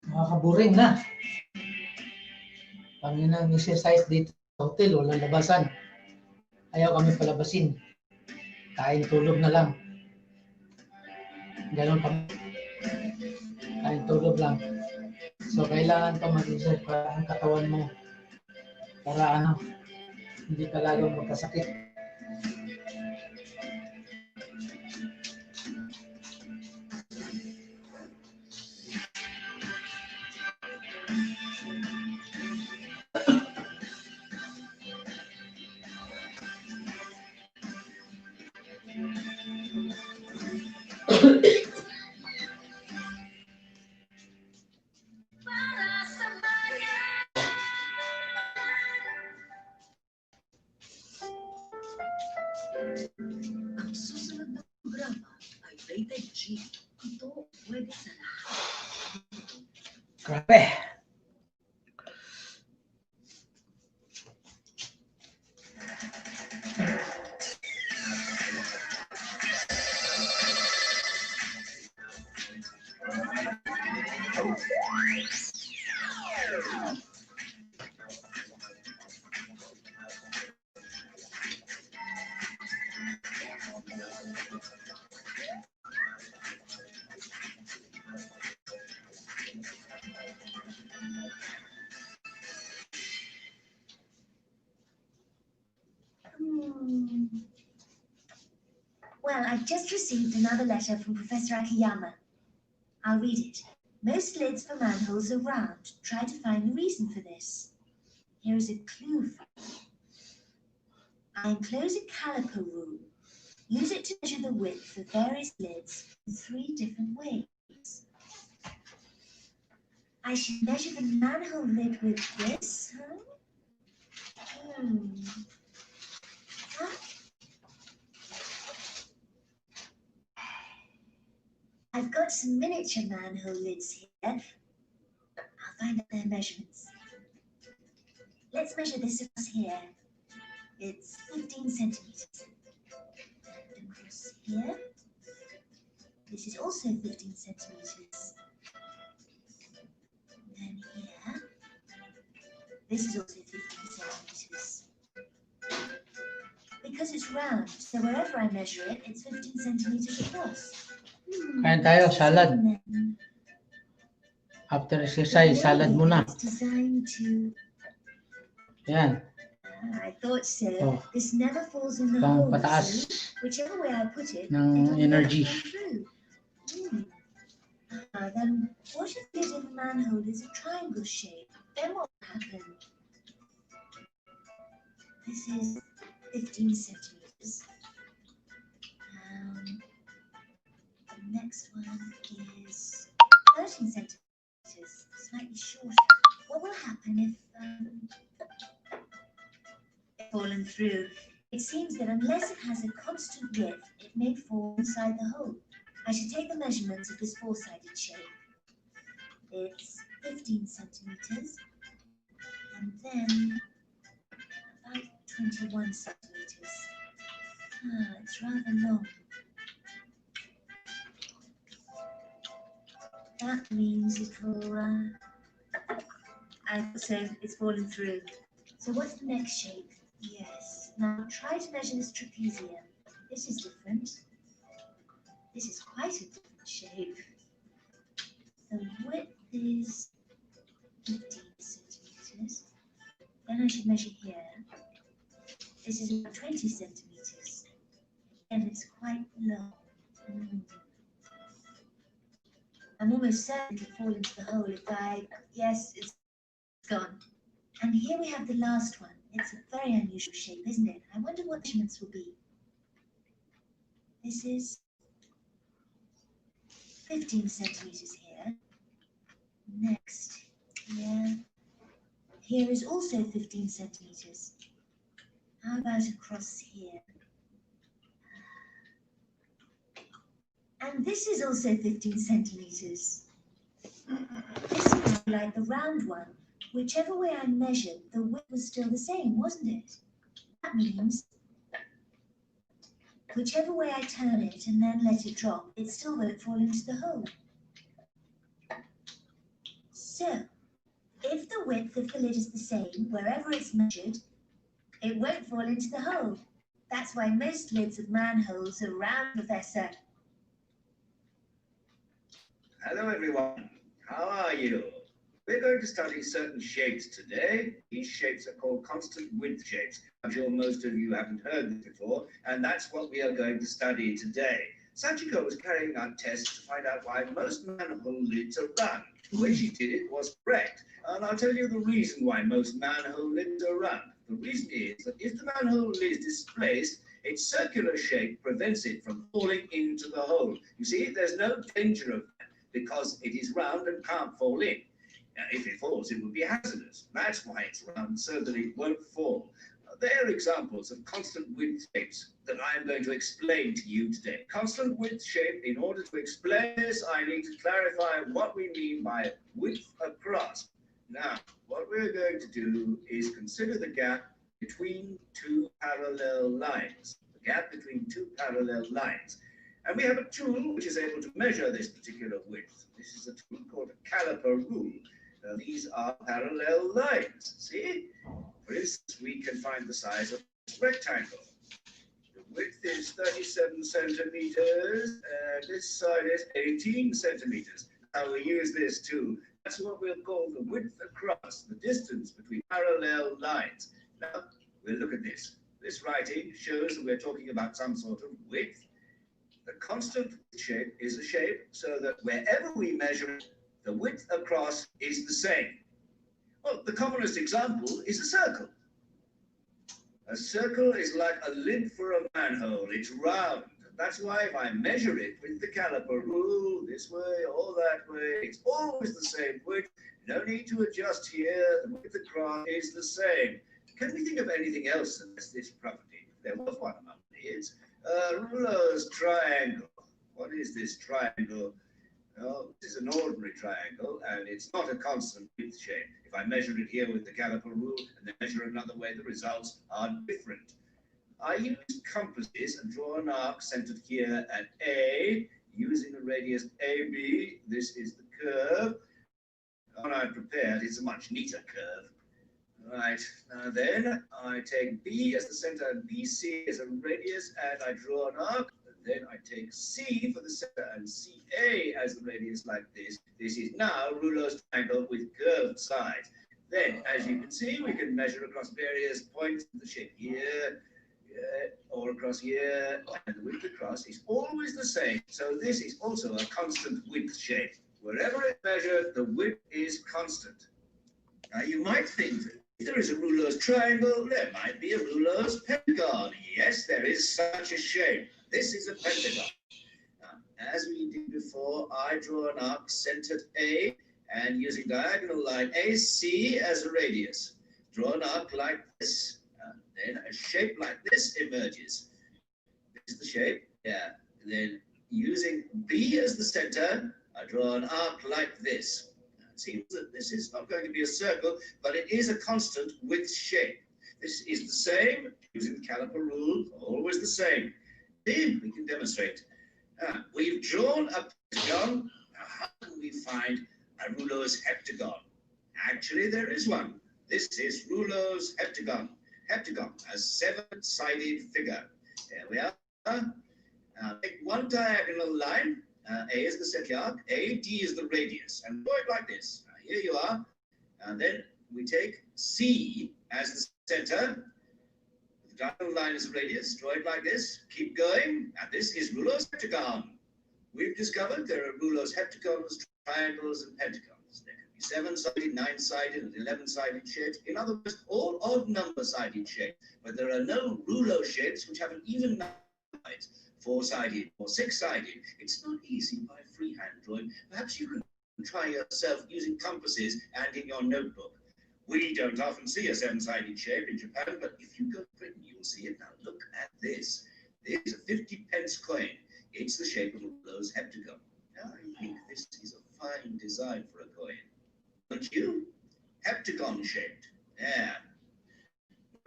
Nakakaboring na. Panginang exercise dito sa hotel, walang labasan. Ayaw kami palabasin. Kain tulog na lang. Ganon kami. Kain tulog lang. So, kailangan pa mag-exercise para ang katawan mo. Para hindi ka lalong magkasakit. Ang susunod na programa ay rated G. Ito pwede sa lahat. Grabe. Well, I've just received another letter from Professor Akiyama. I'll read it. Most lids for manholes are round. Try to find the reason for this. Here is a clue for you. I enclose a caliper rule. Use it to measure the width of various lids in 3 different ways. I should measure the manhole lid with this, huh? Huh? I've got some miniature manhole lids here. I'll find out their measurements. Let's measure this across here. It's 15 centimeters. And across here, this is also 15 centimeters. And then here, this is also 15 centimeters. Because it's round, so wherever I measure it, it's 15 centimeters across. Kain tayo, salad. After exercise, salad muna. It's designed to... Yan. I thought so. Oh. This never falls in the Pang hole. pataas See? Whichever way I put it, ng it'll energy. never fall through. Then what if the lid of a manhole is a triangle shape? Then what will happen? This is 15 centimeters. The next one is 13 centimeters, slightly shorter. What will happen if it's fallen through? It seems that unless it has a constant width, it may fall inside the hole. I should take the measurements of this 4-sided shape. It's 15 centimeters, and then about 21 centimeters. It's rather long. That means it will, so it's fallen through. So what's the next shape? Yes. Now try to measure this trapezium. This is different. This is quite a different shape. The width is 15 centimeters. Then I should measure here. This is about 20 centimeters. And it's quite long. I'm almost certain it'll fall into the hole if yes, it's gone. And here we have the last one. It's a very unusual shape, isn't it? I wonder what measurements will be. This is 15 centimeters here. Next, here is also 15 centimeters. How about across here? And this is also 15 centimeters. This must be like the round one. Whichever way I measured, the width was still the same, wasn't it? That means whichever way I turn it and then let it drop, it still won't fall into the hole. So, if the width of the lid is the same wherever it's measured, it won't fall into the hole. That's why most lids of manholes are round, Professor. Hello, everyone. How are you? We're going to study certain shapes today. These shapes are called constant width shapes. I'm sure most of you haven't heard this before, and that's what we are going to study today. Sachiko was carrying out tests to find out why most manhole lids are round. The way she did it was correct, and I'll tell you the reason why most manhole lids are round. The reason is that if the manhole lid is displaced, its circular shape prevents it from falling into the hole. You see, there's no danger of that because it is round and can't fall in. Now, if it falls, it would be hazardous. That's why it's round, so that it won't fall. They're examples of constant width shapes that I'm going to explain to you today. Constant width shape, in order to explain this, I need to clarify what we mean by width across. Now, what we're going to do is consider the gap between two parallel lines. The gap between two parallel lines. And we have a tool which is able to measure this particular width. This is a tool called a caliper rule. These are parallel lines. See? For instance, we can find the size of this rectangle. The width is 37 centimeters, and this side is 18 centimeters. Now we use this tool. That's what we'll call the width across, the distance between parallel lines. Now, we'll look at this. This writing shows that we're talking about some sort of width. The constant shape is a shape so that wherever we measure it, the width across is the same. Well, the commonest example is a circle. A circle is like a lid for a manhole. It's round. That's why if I measure it with the caliper rule, this way or that way, it's always the same width. No need to adjust here. The width across is the same. Can we think of anything else that has this property? There was one among these. Ruler's triangle. What is this triangle? Well, this is an ordinary triangle, and it's not a constant width shape. If I measure it here with the caliper rule and then measure another way, the results are different. I use compasses and draw an arc centered here at A, using a radius AB. This is the curve. The one I prepared is a much neater curve. Right, now then, I take B as the center and BC as a radius, and I draw an arc. Then I take C for the center and CA as the radius like this. This is now Rouleau's triangle with curved sides. Then, as you can see, we can measure across various points of the shape here, or across here, and the width across is always the same. So this is also a constant width shape. Wherever it's measured, the width is constant. Now, you might think that if there is a Rouleau's triangle, there might be a Rouleau's pentagon. Yes, there is such a shape. This is a pentagon. Now, as we did before, I draw an arc centered A, and using diagonal line AC as a radius. Draw an arc like this. Then a shape like this emerges. This is the shape. Yeah. Then using B as the center, I draw an arc like this. It seems that this is not going to be a circle, but it is a constant width shape. This is the same, using the caliper rule, always the same. See, we can demonstrate. We've drawn a pentagon. Now, how can we find a Rouleau's heptagon? Actually, there is one. This is Rouleau's heptagon. Heptagon, a seven-sided figure. There we are. Take one diagonal line. A is the center arc, AD is the radius, and draw it like this. Here you are. And then we take C as the center. The diagonal line is the radius. Draw it like this. Keep going. And this is Rouleau's heptagon. We've discovered there are Rouleau's heptagons, triangles, and pentagons. There can be seven-sided, nine-sided, and 11-sided shapes. In other words, all odd number-sided shapes. But there are no Rouleau shapes which have an even number of sides. Four-sided or six-sided. It's not easy by freehand drawing. Perhaps you can try yourself using compasses and in your notebook. We don't often see a seven-sided shape in Japan, but if you go to Britain, you'll see it. Now look at this. This is a 50-pence coin. It's the shape of Rouleau's heptagon. Now, I think this is a fine design for a coin. Don't you? Heptagon shaped. Yeah.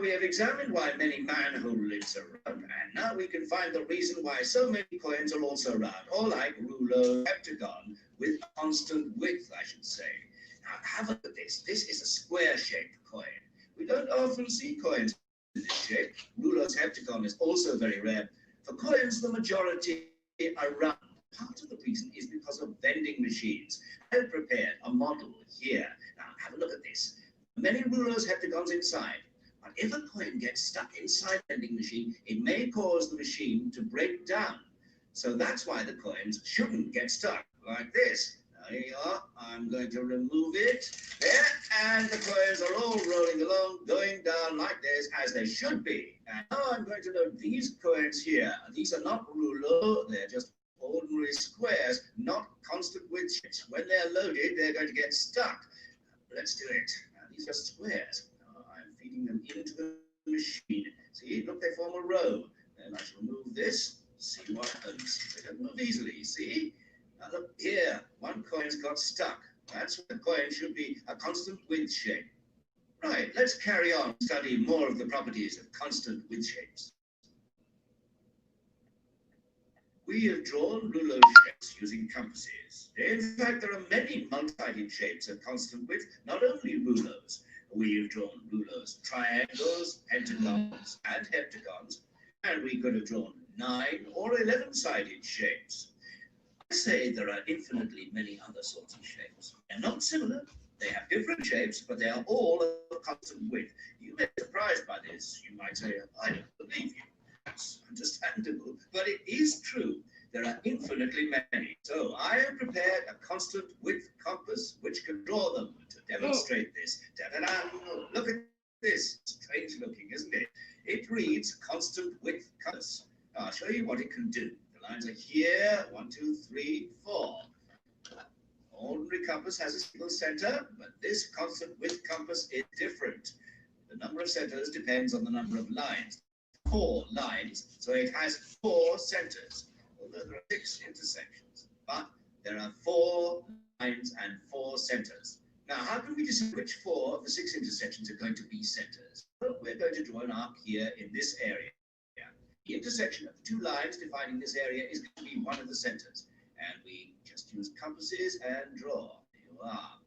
We have examined why many manhole lids are round, and now we can find the reason why so many coins are also round, or like ruler heptagon with constant width, I should say. Now have a look at this. This is a square-shaped coin. We don't often see coins in this shape. Ruler's heptagon is also very rare. For coins, the majority are round. Part of the reason is because of vending machines. I've prepared a model here. Now have a look at this. Many rulers heptagons inside. But if a coin gets stuck inside the vending machine, it may cause the machine to break down. So that's why the coins shouldn't get stuck like this. There you are. I'm going to remove it. There. And the coins are all rolling along, going down like this, as they should be. And now I'm going to load these coins here. These are not ruler. They're just ordinary squares, not constant width shapes. When they're loaded, they're going to get stuck. Let's do it. Now, these are squares. I'm feeding them into the machine. See, look, they form a row. Then I shall move this. See what happens. They don't move easily, see? Now look here, one coin's got stuck. That's why the coin should be a constant width shape. Right, let's carry on studying more of the properties of constant width shapes. We have drawn ruler shapes using compasses. In fact, there are many multi-sided shapes of constant width, not only rulers. We have drawn rulers, triangles, pentagons, and heptagons, and we could have drawn 9 or 11-sided shapes. I say there are infinitely many other sorts of shapes. They're not similar. They have different shapes, but they are all of constant width. You may be surprised by this. You might say, I don't believe you. That's understandable, but it is true. There are infinitely many. So I have prepared a constant width compass which can draw them to demonstrate this. Da-da-da. Look at this. Strange looking, isn't it? It reads constant width compass. I'll show you what it can do. The lines are here. 1, 2, 3, 4. Ordinary compass has a single center, but this constant width compass is different. The number of centers depends on the number of lines. 4 lines, so it has 4 centers, although there are 6 intersections. But there are 4 lines and 4 centers. Now, how can we decide which 4 of the 6 intersections are going to be centers? Well, we're going to draw an arc here in this area. The intersection of the 2 lines defining this area is going to be one of the centers. And we just use compasses and draw. There you are.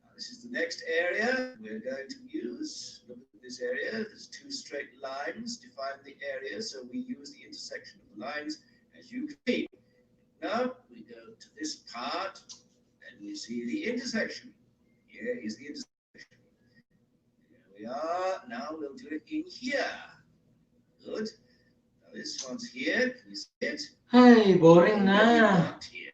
Now, this is the next area we're going to use. Look at this area. There's 2 straight lines define the area, so we use the intersection of the lines, as you can see. Now we go to this part, and we see the intersection. Here is the intersection. Here we are. Now we'll do it in here. Good. Now this one's here. Can you see it? Ay, boring na. Not here.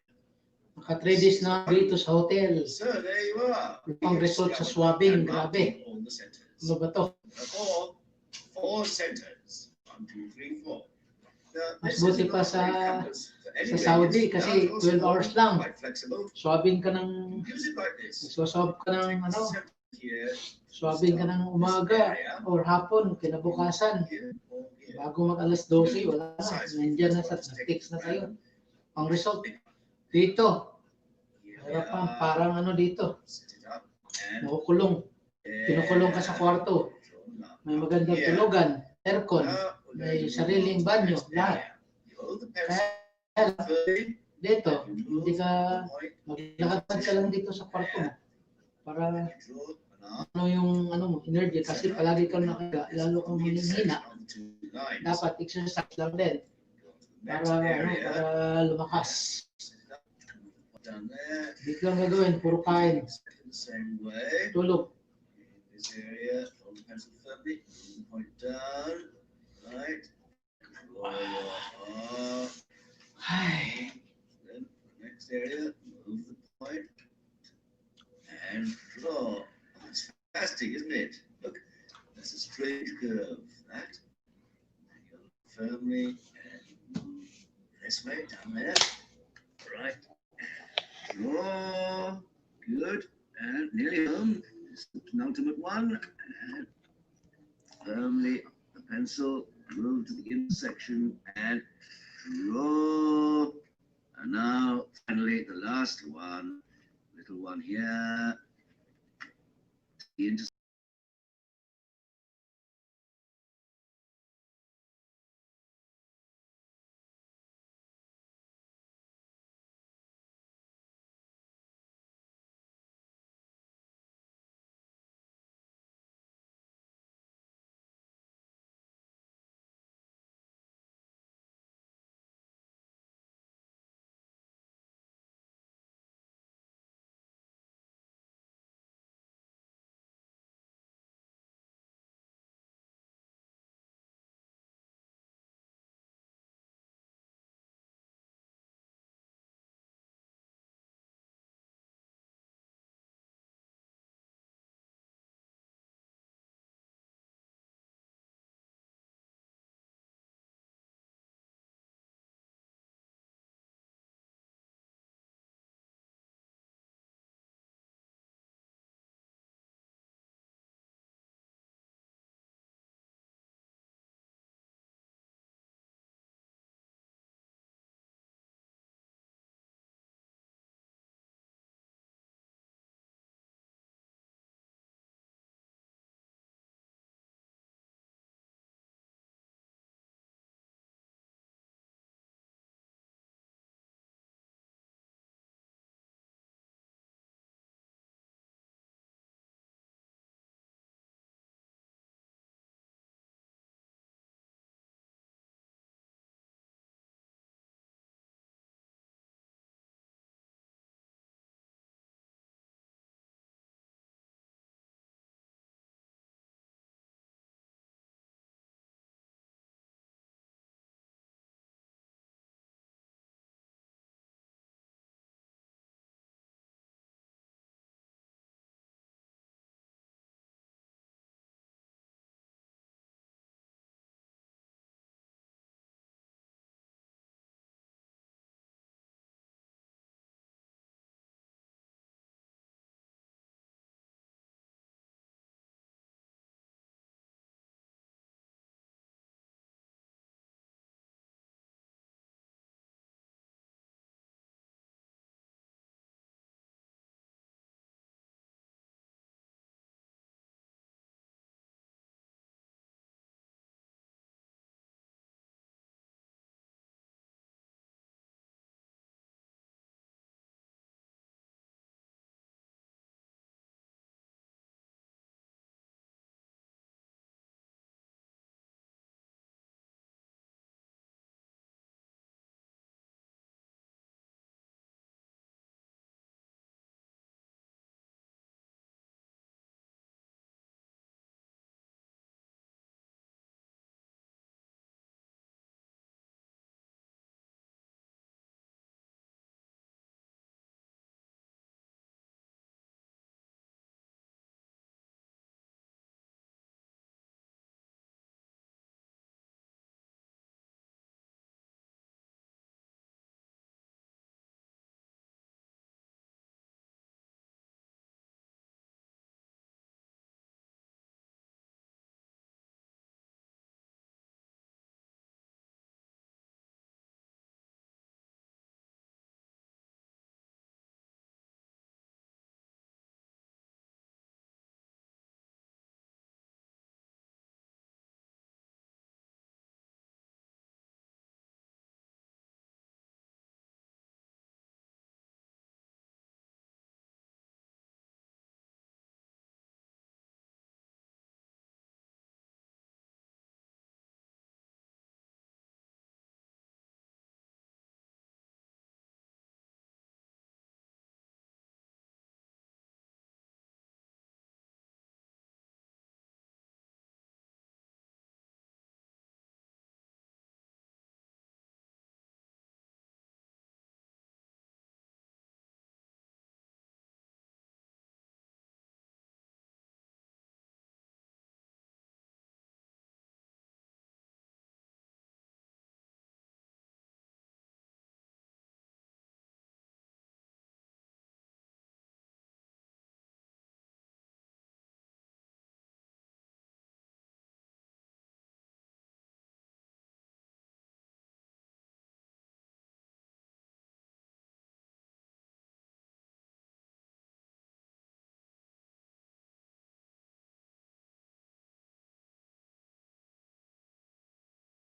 Naka-3 days na dito sa hotel. So there you are. Ang result sa swabbing, grabe. All the centers. Ano ba to? Four centers. 1, 2, 3, 4. Mas buti pa sa Saudi kasi 12 hours lang. Swabbing ka ng, swab ka ng ano, swabbing ka ng umaga or hapon, kinabukasan. Bago mag-alas 12, wala na. Nandiyan na sa text na tayo. Ang result, dito. Harapan, parang ano dito. Nakukulong. Kinukulong ka sa kwarto. May magandang tulugan, aircon, may sariling banyo, lahat. Kaya dito, hindi ka, maglakad ka lang dito sa kwarto mo. Para ano yung ano mo, energy, kasi palagi kang nakaga, lalo kang hinihina. Dapat exercise lang din. Para lumakas. Dito lang gagawin, puro kain. Tulog. This area, hold the pencil firmly, point down, right, draw your arc, then the next area, move the point, and draw. Oh, it's fantastic, isn't it? Look, that's a straight curve, that, firmly, and move this way, down there, right, draw, good, and nearly home. This is the penultimate one, and firmly the pencil, move to the intersection and draw. And now, finally, the last one, little one here, the intersection.